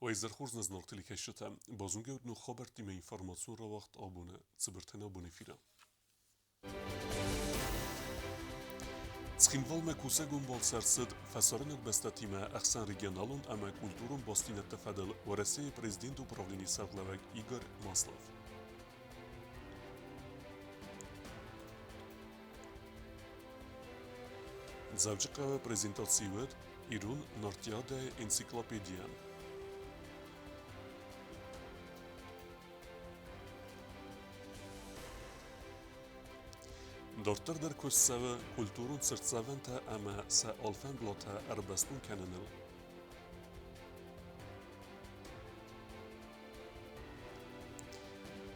وإذا نورتلي كشتا بازونجا نو خبرتي من إنفورماسيون را وقت آبونه تبرتنا آبونه فيرا تخينفال ما كوساقون بالسرسد فسارنك بستاتيما أخسان ريجيونالون أما كولتورون باستين التفادل ورسي بريزيدنتو براوليني سرغلوك إيغور ماسلوف زوجقة بريزنتاتسيوت إيرون نارتيادا إنسيكلوبيديان دورتر در كوسساوة كولتورون سرتساوانتا أما سا ألفان بلاتا أربستون كاننل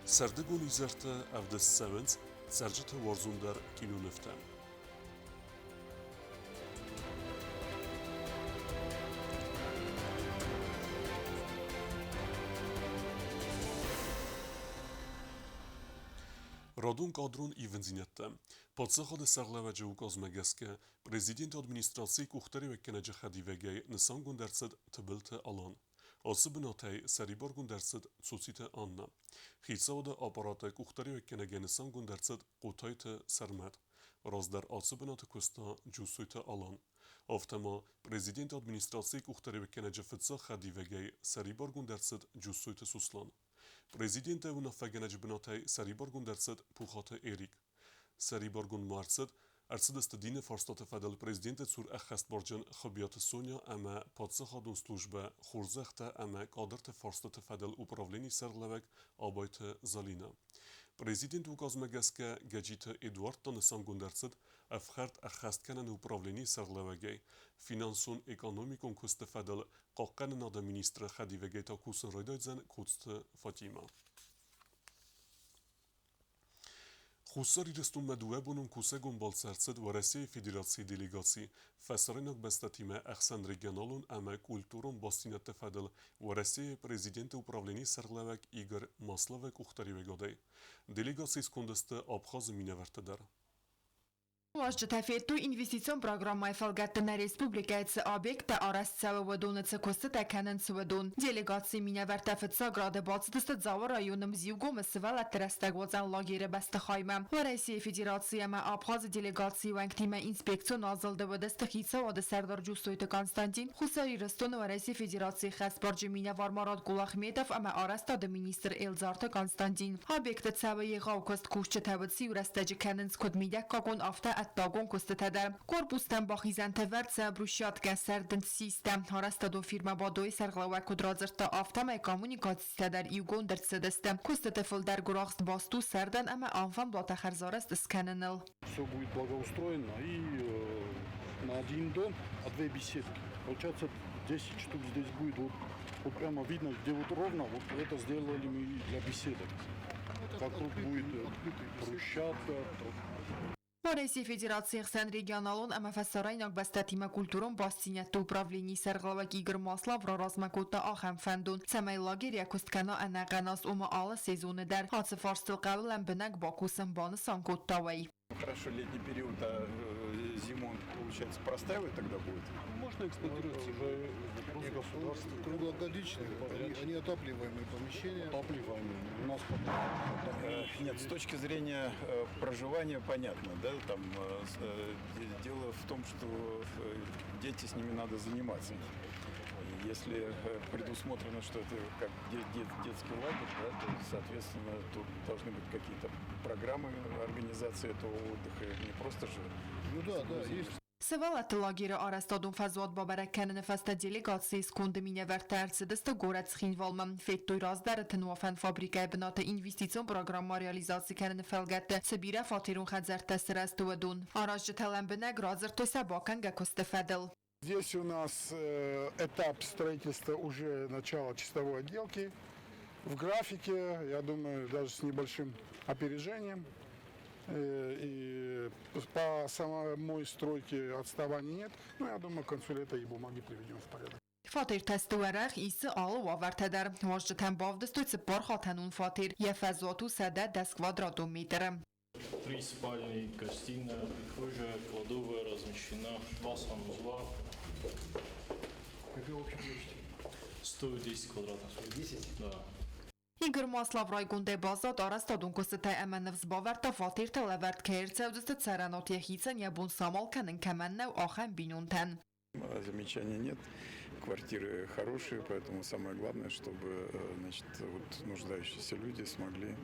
سردگون إزارتا أفدس ساونز سرجت وارزون در كيلو نفتام Rodun kadron i vëndzинjata. Подсъхът е сарлаваджа указмагеска, президент администрации кухтари веккенеджа хадивегей nësan гундарцът тъбълта алан. Особенотай сарибор гундарцът цуците анна. Хицауда апарата кухтари веккенеге nësan гундарцът кутайта сармат. Раздар особената куста джусуйта алан. Автама президент администрации кухтари веккенеджа фëtsa хадивегей сарибор гундарцът джусуйта суслан. Президент evuna făgăneci binotai Sariborgun derset puhate Erik. Sariborgun marset artsıdasta dine farstate fadal prezidente sur axast borjan xabiat Sonia ama padsaxadun slujba xurzaxta ama qadırte farstate fadal upravleni serglavek abayte Zalina. Prezident ukazmegaska gajita Eduard Tanesangun derset afxart axast kanan upravleni serglavegay. Finansun ekonomikon kuste fadal qaqqanan ada ministra xadivegay ta kusun raydayzan kutste Fatima. Хусари рестун медуебунун кусегун балсарцед ва Россия Федерации делегации фасаринок бастатима ахсан регионалун ама культурун бастинат фадал ва Россия президенты управления сарглавак Игорь Масловек ухтаривегодай. Делегации скондасты Абхаз минавартадар. Важдатафету инвестицион программай фалгаттана республикайцы объекта арасцава вадуныцы косты тәкәнін сывадун. Делегация минавартафетса грады бацдысты завы районым зюгумы сывал әттірәстәг вазан лагері бәсті хайма. Ва Россия Федерацияма Абхаз делегации ванктима инспекцион азылды вадысты хица вады сәрдар джустойты Константин. Хусари Рыстон ва Россия Федерации хәсбарджы минавар Марат Гулахметов ама арастады министр Элзарты Константин. Объекта цавы еғау кост кушчы тәвітси урастәджі кәнін скод мидәк кагон афта Тагон костетадар. Корпустан бахизан теверца брусчатка сарден систем. Харастадо фирма бадой сарглава кудразерта автомай коммуникациятадар югон дерцедесте. Костетефл дар гурахст басту сарден ама анфан блата харзараст сканенел. Все будет благоустроено и на один дом, а две беседки. Получается 10 штук здесь будет. Вот прямо видно, где вот ровно, вот это сделали мы для беседок. Вокруг будет брусчатка. Россия Федерации Хсан регионалон ама фасарайнак бастатима культурон бастинятты управлений сарглавак Игорь Маслов размакута ахам фандун. Самай лагер якусткана анаганас ума ала сезоны дар. Хацы фарстыл кавлан бинак бакусан баны санкуттавай. Хорошо, летний период, а зимой, получается, простаивать тогда будет? Можно эксплуатировать уже государство. Круглогодичные, они отапливаемые помещения. Отапливаемые. У нас Нет, с точки зрения проживания понятно, да, там дело в том, что дети с ними надо заниматься. Если предусмотрено, что это как детский лагерь, да, то, соответственно, тут должны быть какие-то программы организации этого отдыха, не просто же... Ну да, есть. Севалат лагері арастадون фазуат бابرکن نفست делегации скунды меня вертарцедесты город схинвалмам. Феттуй раздарытын уафан фабрика бната инвестицион программа реализации кәнін фәлгәтті Сибира фатирун хадзарта сырастуадун. Аражжы таланбінәг разырты сабаканга костефедл. Здесь у нас этап строительства уже начала чистовой отделки. В графике, я думаю, даже с небольшим опережением. И по самой стройке отставаний нет. Но я думаю, к концу лета и бумаги приведем в порядок. فاتیر تستوارخ ایس آل و آورتدر واجدتن باودستوی پار خاتنون فاتیر یه فضاتو سده دست квадрату метра. 3 спальни, гостиная, прихожая, кладовая размещена, 2 санузла. Какая общая площадь? 110 квадратных. 10? Да. Игорь Маслов райгунде базот арастодун кусты МНФ сбаверта фатир телеверт кейрцевдусты царанот ехица небун самал канын каменнев ахам бинунтен. Замечаний нет. Квартиры хорошие, поэтому самое главное, чтобы значит, вот, нуждающиеся люди смогли,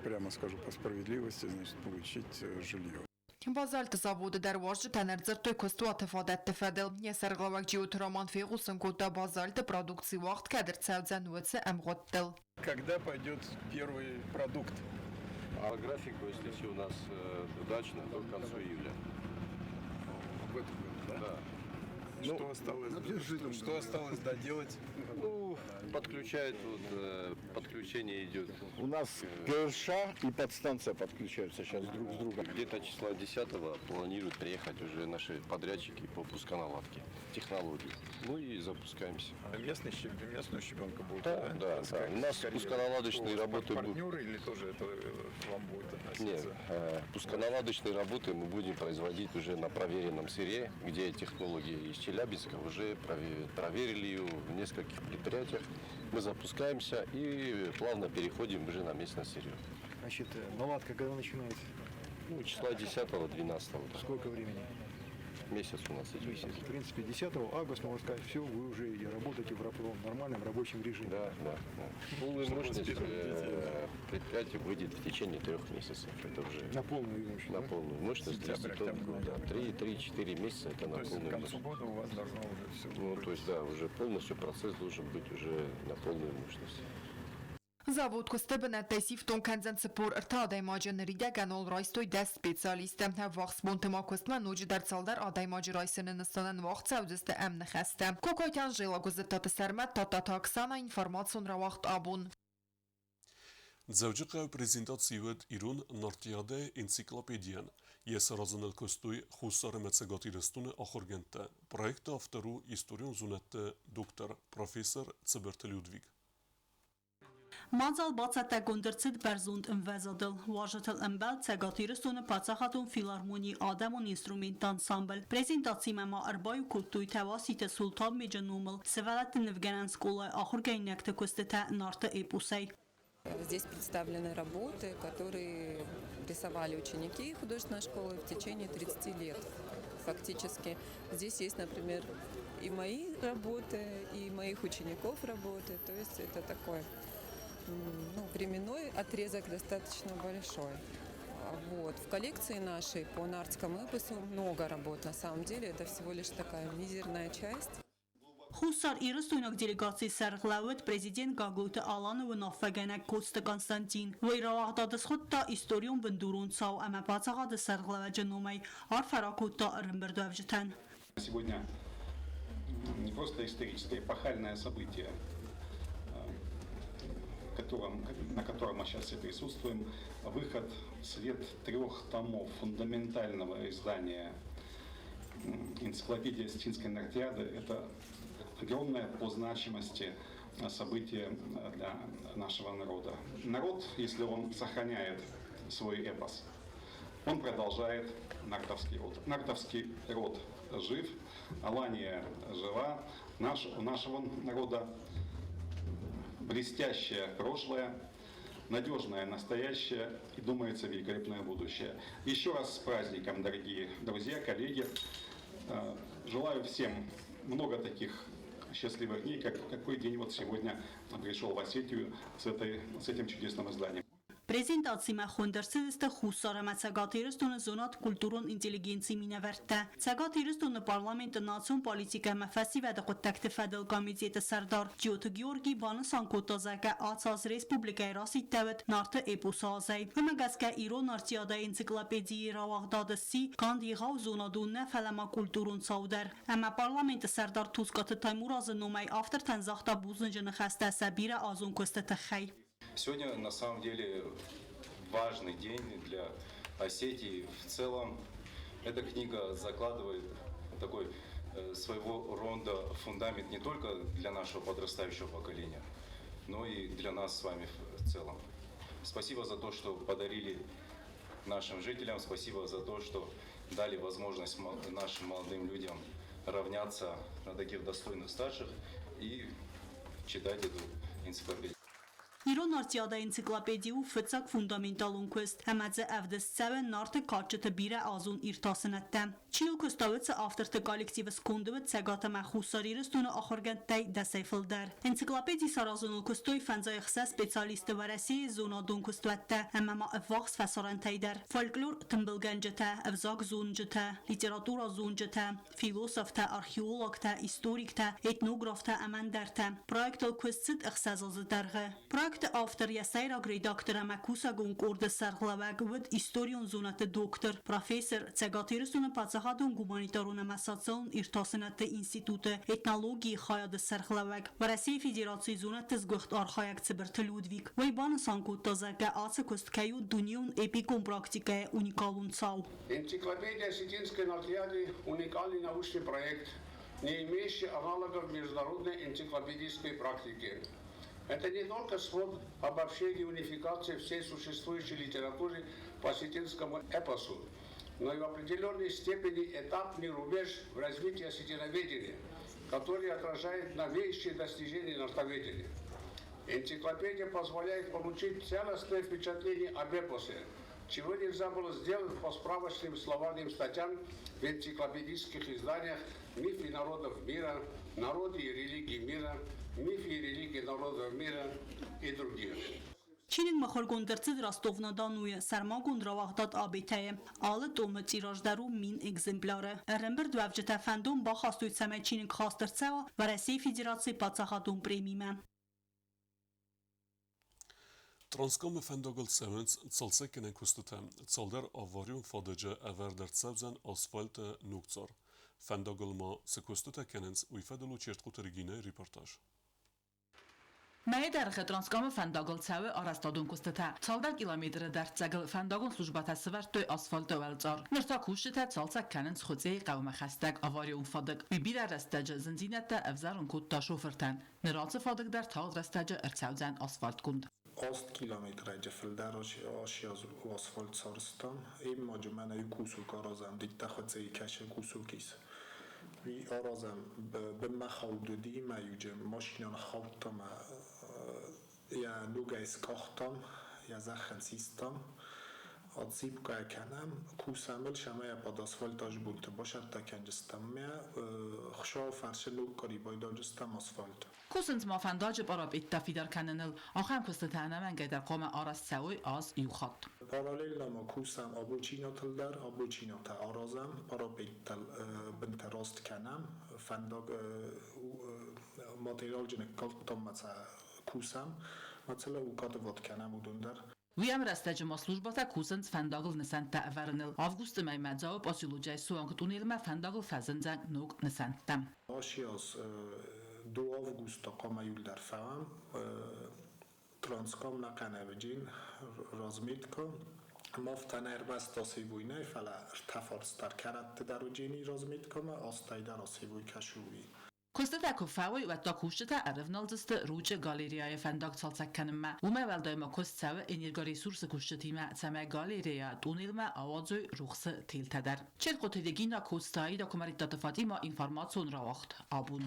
прямо скажу по справедливости, значит, получить жилье. Базальт заводы дервожжи тенерзертой кусту атифадет тефедел. Несерглавак джиут роман фигусын кута базальт продукции вахт кадр цевдзен уэце эмготтел. Когда пойдет первый продукт? А графику, если все у нас удачно, то к концу июля. В этом году, да? Да. Что осталось доделать? Ну, подключает, вот, подключение идет. У нас КРШ и подстанция подключаются сейчас друг с другом. Где-то числа 10-го планируют приехать уже наши подрядчики по пусконаладке технологий. Ну и запускаемся. Местную щебенку будет? Да, да. У нас пусконаладочные работы будут. Партнеры или тоже это к вам будет относиться? Нет, пусконаладочные работы мы будем производить уже на проверенном сырье, где технологии из Челябинска уже проверили ее в нескольких предприятиях. Мы запускаемся и плавно переходим уже на местное сырье. Значит, наладка когда начинается? Ну, числа 10-12. Сколько времени? Месяц у нас идет. Месяц. В принципе, 10 августа, можно сказать, все, вы уже и работаете в нормальном рабочем режиме. Да. Полная мощность предприятия выйдет в течение 3 месяцев. Это уже На полную мощность. на полную мощность. Сентябрь, октябрь, Да, 3-4 месяца это на То есть к полную концу мощность. года у вас должно уже все Ну, то есть, да, уже полностью процесс должен быть уже на полную мощность. Завод кустебен тесив тон канзен цепор артадай маджен риде ганол райстой дست специалисте. Вахс бунтема кустма нуج در салдар адай маджи райсен нстанен вахт цевдесте امن خسته. Кокойтян жила гузетат сермет тата таксана информацион равахт абун. Ձևջը պրեզենտացիվդ իրուն նորտիադե энциклопедиян. Ես разонел костуй хусары մեծագոտիրստունը ախորգենտը. Պրոյեկտը ավտորու իստորիոն զունետը դոկտոր պրոֆեսոր Цыберт Людвиг. Մանձալ բացատե գոնդրցիտ բերզունդ ընվեզադլ, վաժըթլ ըմբել ցեգատիրստունը պացախատուն ֆիլարմոնի ադամոն ինստրումենտ անսամբլ, պրեզենտացի մեմա արբայու կուլտույ թավասիտը սուլտան մեջնումլ, սվալատը նվգենան սկոլը ախոր գայնյակտը կուստետա նարտը էպուսայ. Здесь представлены работы, которые рисовали ученики художественной школы в течение 30 лет. Фактически здесь есть, например, и мои работы, и моих учеников работы. То есть это такой временной отрезок достаточно большой. Вот. В коллекции нашей по нардскому эпосу много работ. На самом деле это всего лишь такая мизерная часть. Խուսար իրստունակ դելեգացի սերղլավետ պրեզիդենտ Գագույտը Ալանը վնավվեգենակ կոստը Կոնստանտին, վայրավաղդադս խոտտա իստորիոն բնդուրուն ցավ ամա բացաղադը սերղլավետ ջնոմայ, արֆարակոտտա ըրմբրդավջտան. Сегодня не просто историческое, эпохальное событие, на котором мы сейчас все присутствуем, выход в свет 3 томов фундаментального издания энциклопедия Осетинской Нартиады. Это огромное по значимости событие для нашего народа. Народ, если он сохраняет свой эпос, он продолжает нартовский род. Нартовский род жив, Алания жива, у нашего народа блестящее прошлое, надежное настоящее и, думается, великолепное будущее. Еще раз с праздником, дорогие друзья, коллеги. Желаю всем много таких счастливых дней, какой день вот сегодня пришел в Осетию с этим чудесным изданием. Պրեզենտացի մախոնդրսիստը խուսարը մացագատիրստունը զոնատ կուլտուրոն ինտելիգենցի մինավերտը։ Ցագատիրստունը պարլամենտը նացիոն պոլիտիկա մֆասի վեդակոտակտի ֆեդել կոմիտետը սարդար Ջյոթ Գյորգի բանսան կոտազակա ացած ռեսպուբլիկայի ռասիտավետ նարթը էպուսազայ։ Հմագասկա իրո նարտիադա энциклопедии равաղդադսի կանդ եղավ զոնադուննը ֆալամա կուլտուրոն ցավդար։ Ամա պարլամենտը սարդար թուսկաթը թայմուրազը նոմայ ավտերտան զախտա բուզնջնը խաստա սաբիրա ազուն կոստը խայ։ Сегодня на самом деле важный день для Осетии в целом. Эта книга закладывает такой своего рода фундамент не только для нашего подрастающего поколения, но и для нас с вами в целом. Спасибо за то, что подарили нашим жителям, спасибо за то, что дали возможность нашим молодым людям равняться на таких достойных старших и читать эту энциклопедию. Իրոն արտիադա энциклопедիու ֆծակ ֆունդամենտալ ունկուստ համաձե ավդեսցավը նարդը կաչտը բիրը ազուն իր տասնատտը Չիլ կստավեցը ավտորտը կոլեկտիվս կունդվը ցեգատը մախուսարիրս տունը ախորգանտայ դասեյֆլդար Энциклопедии սարազունულ կստոյ ֆանզայ խսա սպեցիալիստը վարասի զոնադուն կստվատտը համամա վաղս ֆասորանտայդար ֆոլկլոր տմբլգանջտը ավզակ զունջտը լիտերատուրա զունջտը ֆիլոսոֆտը արխեոլոգտը историкտը этнографтը ամանդարտը проектը կստիտ ըխսազազդարғы Проект автор я сайраг редактора Макуса Гонкорда Сарглаваг вд историон зоната доктор профессор цегатирсуна пацахадун гуманитаруна массацион иртасаната института этнологии хаяда Сарглаваг в России Федерации зоната сгухт архаяк циберт Людвиг вайбан санкут тазака ацакосткаю дунион эпиком практикая уникалун цал Энциклопедия Осетинской Нальяды – уникальный научный проект, не имеющий аналогов в международной энциклопедической практике. Это не только свод обобщения и унификации всей существующей литературы по осетинскому эпосу, но и в определенной степени этапный рубеж в развитии осетиноведения, который отражает новейшие достижения нартоведения. Энциклопедия позволяет получить целостное впечатление об эпосе, чего нельзя было сделать по справочным словарным статьям в энциклопедических изданиях «Мифы народов мира», «Народы и религии мира», «Мифы и религии народов мира» и других. Չինին մխորգոնդրծիդ Ռոստովնադանույը սարմագուն դրավաղդատ աբիթայը, ալը տոմը ծիրաժդարու մին էգզեմպլարը։ Ռեմբեր դվավջտա ֆանդոն բախաստույցամե չինին խաստրցավը в России Федерации պացախատուն պրեմիմը։ Transkome fendogel sevens zalsekenen kustutem, zalder avarion fadege everder tsevzen asfalte nuktsar. Fendogel ma se kustute kenens ui fedelu çertkuterigine reportaj. Мәе дәрхе транскамы фандагыл цәве арастадун кустыта. Цалдар километры дәртсәгыл фандагын службатасы вар той асфальт өвәлцар. Нырта кушыта цалца кәнен схуцей қавма хәстәк аварион фадык. Бибир арастаҗы зинзинәттә әвзарын кутта шофертан. Ныралцы фадык дар тал арастаҗы әрцәүзән асфальт кунд. 10 kilometre جفلدر آشی از آسفالت سارستان این ماجمن ای کوسو کارازم دیگه خودزه ای کشه کوسو کیس وی آرازم به مخالدودی ما یوجه ماشینان خالتم یا نوگه اسکاختم یا زخن سیستم آدزیب که کنم کوسامل شمه پاد آسفالتاش بولته باشد تا کنجستم میا خشا فرش نوگ کاری باید جستم آسفالت Kusens ma fandaj barab ittafidar kanenil آخام کستتانه من گدر قوم آراست سوی از یوخات. پارالل نما کوسم آبوچینا تلدر آبوچینا تا آرازم برای بیتل بنت راست کنم فندق ماتریال جنگ کلتم مثلا کوسم مثلا وکات وات کنم ودندر. ویم رستج ما службата кусенс фандагл несанта аварнил. Август май мадзау посилуджай суангтунил ма фандагл фазензан нук несантам. آشیاز 2 آوگوست قامیول در فهم ترانسکام نکنه بجین رازمید کن مافتن اربست تاسیبوی نه فلا ارتفارستر کرد در و جینی رازمید کن آستای در آسیبوی کشوی Кустата куфавой ва та куштата аревналдысты руче галерея фандак цалцакканымма. Ума валдайма кустсавы энергоресурсы куштатима цама галерея тунилма авазой рухсы тилтадар. Чел котедегина кустаи документата фатима информацион равахт абун.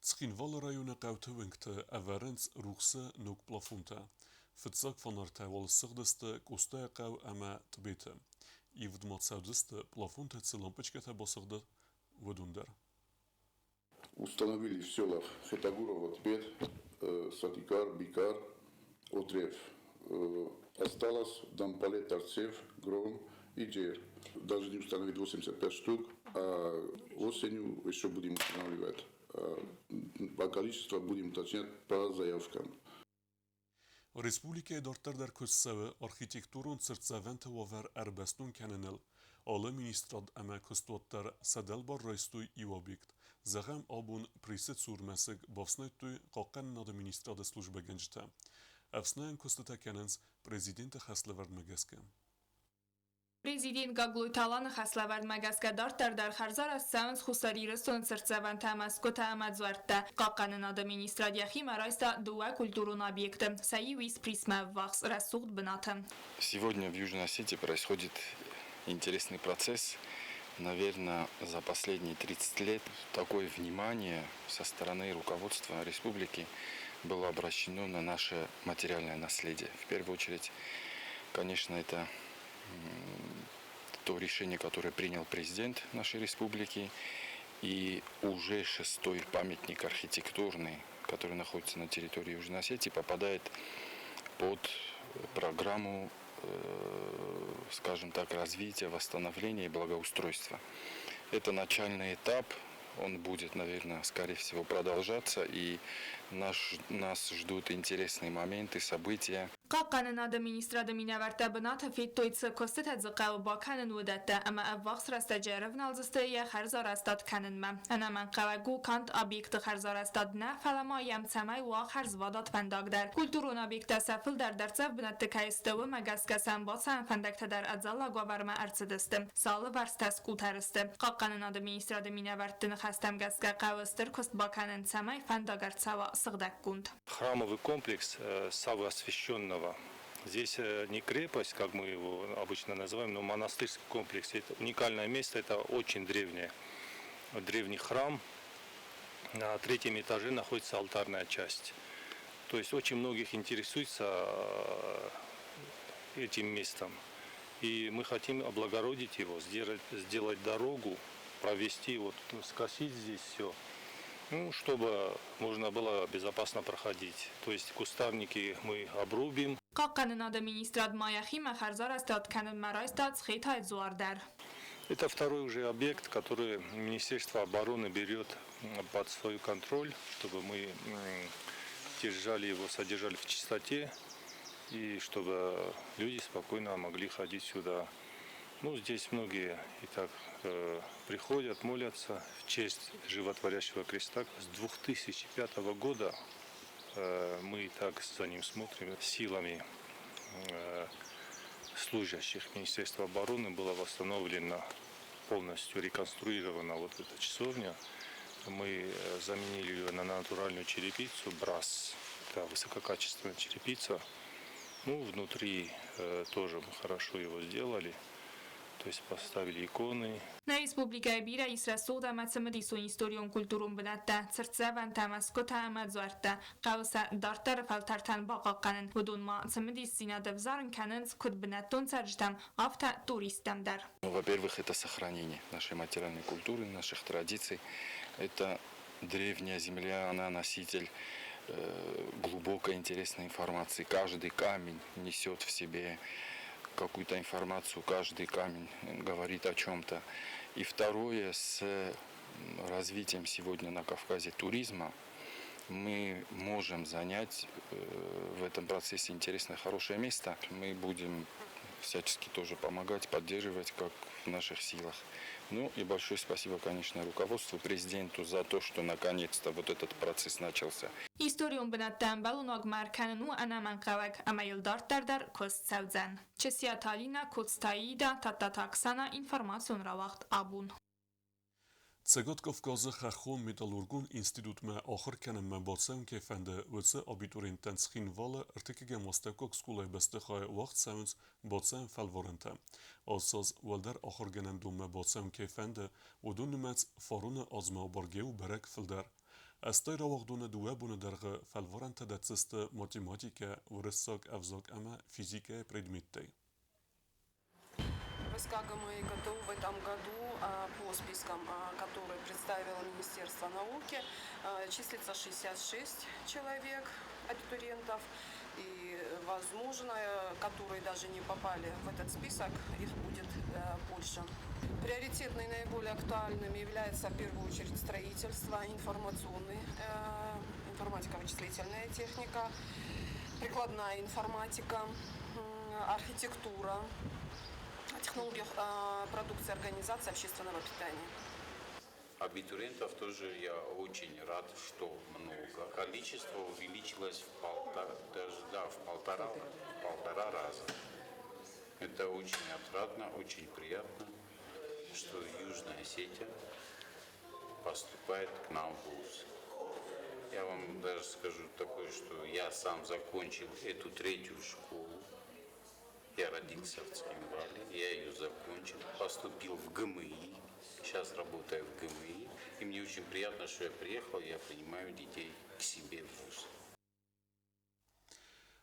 Tskinval rajone Gautewingte everens ruchse nuk plafonte. Fitzak van er tewal sigdeste koste gau ama tbete. Ivd mat saudeste plafonte цы лампочката босыгды выдундер. Установили в селах Хетагурова, Тбет, Сатикар, Бикар, Отрев. Осталось Дампале, Тарцев, Гром и Джер. Даже не установить 85 штук, а осенью еще будем устанавливать. По количеству будем уточнять по заявкам. Respublike dorter der kustseve architekturun sırtsavente waver erbestun kenenel. Alle ministrad eme kustwatter sedelbar reistuy i objekt. Zagam abun priset surmesig bavsnaytuy qaqqan nad ministrade slujbe genjte. Efsnayan kustata kenens prezidente xasleverd megeske. Президент Гаглуйталан хаславард магасгадартар дар харзар саунс хусарирстон сырцаван тамаскота амадзварта қаққаны над министрадияхи марайста дуа культурун объекты саивис присма вахс рассуд бната. Сегодня в Южной Осетии происходит интересный процесс. наверное, за последние 30 лет такое внимание со стороны руководства республики было обращено на наше материальное наследие. В первую очередь, конечно, это то решение, которое принял президент нашей республики, и уже 6-й памятник архитектурный, который находится на территории Южной Осетии, попадает под программу, скажем так, развития, восстановления и благоустройства. Это начальный этап, он будет, наверное, скорее всего продолжаться, и нас ждут интересные моменты, события. Qaqqanın administrada minəvərtə binatı fittoytsı kostet edzqav bakanın udətdə, amma əvvaqs rəstəcərəv nalzıstıya xərzar əstad kanınmə. Ənəmən qavəgu kant obyekti xərzar əstad nə fələma yəmtsəməy va xərzvadat fəndaqdər. Kulturun obyektə səfil dar dərcəv binatı kayistəvi məgəskəsən batsan fəndəqtə dar ədzalla qavarmə ərçidistim. Salı vərstəs qutəristi. Qaqqanın administrada minəvərtini xəstəm gəskə qavısdır kost bakanın səməy fəndaqərçava sıqdək qund. Храмовый комплекс самоосвященного. Здесь не крепость, как мы его обычно называем, но монастырский комплекс. Это уникальное место, это очень древний храм. На 3-м этаже находится алтарная часть. То есть очень многих интересуется этим местом. И мы хотим облагородить его, сделать дорогу, провести, скосить здесь все. Чтобы можно было безопасно проходить. То есть кустарники мы обрубим. Qaqqanın administrad mayaxi məxərzar əstad kanın məraistad xeytay zuardar. Это второй уже объект, который Министерство обороны берет под свой контроль, чтобы мы держали его, содержали в чистоте, и чтобы люди спокойно могли ходить сюда. Здесь многие и так приходят, молятся в честь Животворящего Креста. С 2005 года мы и так за ним смотрим. Силами служащих Министерства обороны была восстановлена, полностью реконструирована эта часовня. Мы заменили ее на натуральную черепицу, брас. Это высококачественная черепица. Внутри тоже мы хорошо его сделали. То есть поставили иконы. Na Respublikaya bira İsrail'da matematik historion kulturun binatda çırtsavan tamaskota amadzvarta qavsa dartar faltartan baqaqanın budun matematik sinada vzarın kanın kut binatton sarjtam afta туристамдар. Во-первых, это сохранение нашей материальной культуры, наших традиций. Это древняя земля, она носитель глубокой интересной информации. Каждый камень несет в себе какую-то информацию, каждый камень говорит о чем-то. И второе, с развитием сегодня на Кавказе туризма, мы можем занять в этом процессе интересное, хорошее место. Мы будем всячески тоже помогать, поддерживать, как в наших силах. И большое спасибо, конечно, руководству, президенту за то, что наконец-то этот процесс начался. Historion binatdan balonag markanın u anaman qavak amayıl dartardar kost savzan. Çesiya talina kodstayida tatataksana informasyon ravaqt abun. Цегот Кавказы Хахом Металлургун институтме ахыр кенемме батсам кефенде вце абитуриентен схинвала артикеге мастакок скулай бестехай вақт саунс батсам фалворенте. Асаз валдер ахыр генендуме батсам кефенде ودون نمت فارون آزما بارگیو برک فلدر. استای راوغدون دوه بونه درغ فالورنته دتسست математика ورساك افزاك اما فيزيكا предметтэй. Войска мы готовы в этом году по спискам, которые представило Министерство науки. Числится 66 человек, абитуриентов. И, возможно, которые даже не попали в этот список, их будет больше. Приоритетными, наиболее актуальными является в первую очередь строительство, информатика, вычислительная техника, прикладная информатика, архитектура, технология продукции организации общественного питания. Абитуриентов тоже я очень рад, что много. Количество увеличилось в полтора раза. Это очень отрадно, очень приятно, что Южная Осетия поступает к нам в вуз. Я вам даже скажу такое, что я сам закончил эту 3-ю школу. Я родился в Цхинвале, я ее закончил, поступил в ГМИ. сейчас работаю в ГМИ, и мне очень приятно, что я приехал, я принимаю детей к себе в ВУЗ.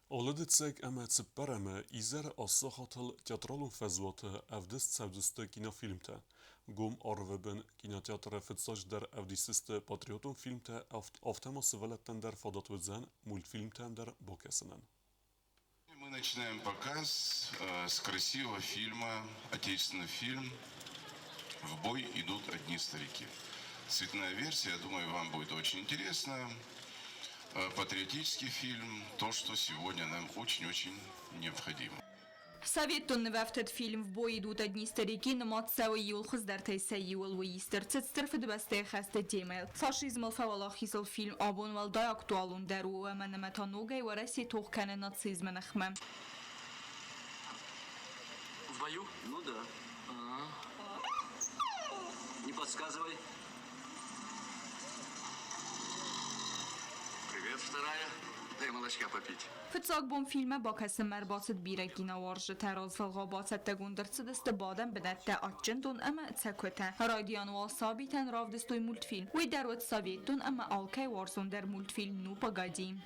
Olădățeg eme țăpăreme izere assahatel teatralun fezvate evdes tsevdiste kinofilmte. Gum arveben kinoteatre fetsaj der evdisiste patriotun filmte aftema sveletten der fadatvedzen multfilmten der bokesenen. Мы начинаем показ с красивого фильма, отечественный фильм «В бой идут одни старики». Цветная версия, я думаю, вам будет очень интересна. Патриотический фильм, то, что сегодня нам очень-очень необходимо. Советон нвефтед фильм «В бой идут одни старики» нмат сауи юлхуз дар тайса юл уистер цицтер федбасте хасте темел. Фашизм алфавалахисл фильм абон валдай актуалун дару манаматанугай вараси тухкане нацизм нахмам. В бою? Ну да. Не подсказывай. Привет, вторая. Дай молочка попить. فتساق بوم فیلم با کسی مرباطت بیره گینا وارج تراز فالغابات تگوندر صدست بادم بدت اچندون اما تسکوته رادیان والصابی تن راف دستوی مولت فیلم وی دروت ساویتون اما آلکای وارزون در مولت فیلم نو پاگادیم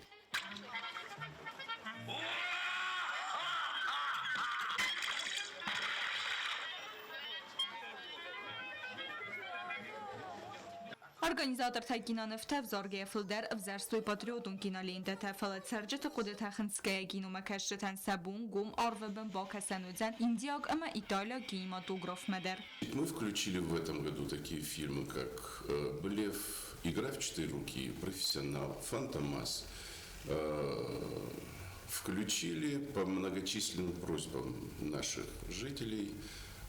Organizator kinanefte w Zorgie Filder w zarstoj patriotun kinalinde tefelet sercete kudeta xinskaya kinomakaşreten sabun gum arveben bakasanudzen Индиаг ama İtalya кинематограф медер. Мы включили в этом году такие фильмы, как «Блеф», «Игра в четыре руки», «Профессионал», «Фантомас». Включили по многочисленным просьбам наших жителей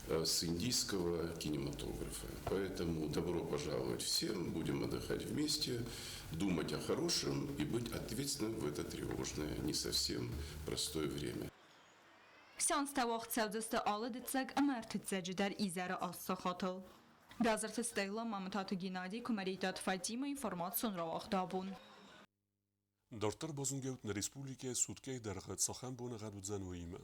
с индийского кинематографа. Поэтому добро пожаловать всем, будем отдыхать вместе, думать о хорошем и быть ответственным в это тревожное, не совсем простое время. Seans tavaq sevdəstə alı ditsək əmərtitsəcə dər izərə assı xatıl. Bəzərtə stəylə Mamutatı Ginadi Kumaritat Fatima informasyon ravaqdabun. Dortar bazungeut në Respublike Sutkej dërgët sahem bune gadu dzanujime.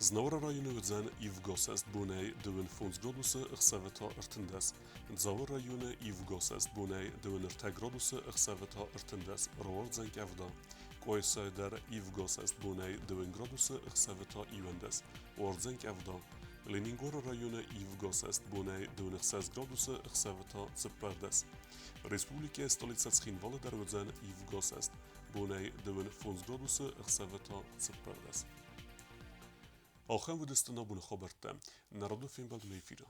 Znora rajonu dzen I w Gosest bunej dyłyn fundsgrodusy chseweta irtyndes. Dzawr rajonu I w Gosest bunej dyłyn irtegrodusy chseweta irtyndes. Roor dzen kevda. Koysa der I w Gosest bunej dyłyn grodusy chseweta iwendes. Oor dzen kevda. Leningor rajonu I w Gosest bunej dyłyn chses grodusy chseweta cyperdes. Respublike stolica Schinwale der dzen I w Gosest bunej dyłyn fundsgrodusy chseweta cyperdes. آخر بودست نبود خبرته نرادو فیلم بعد میفیره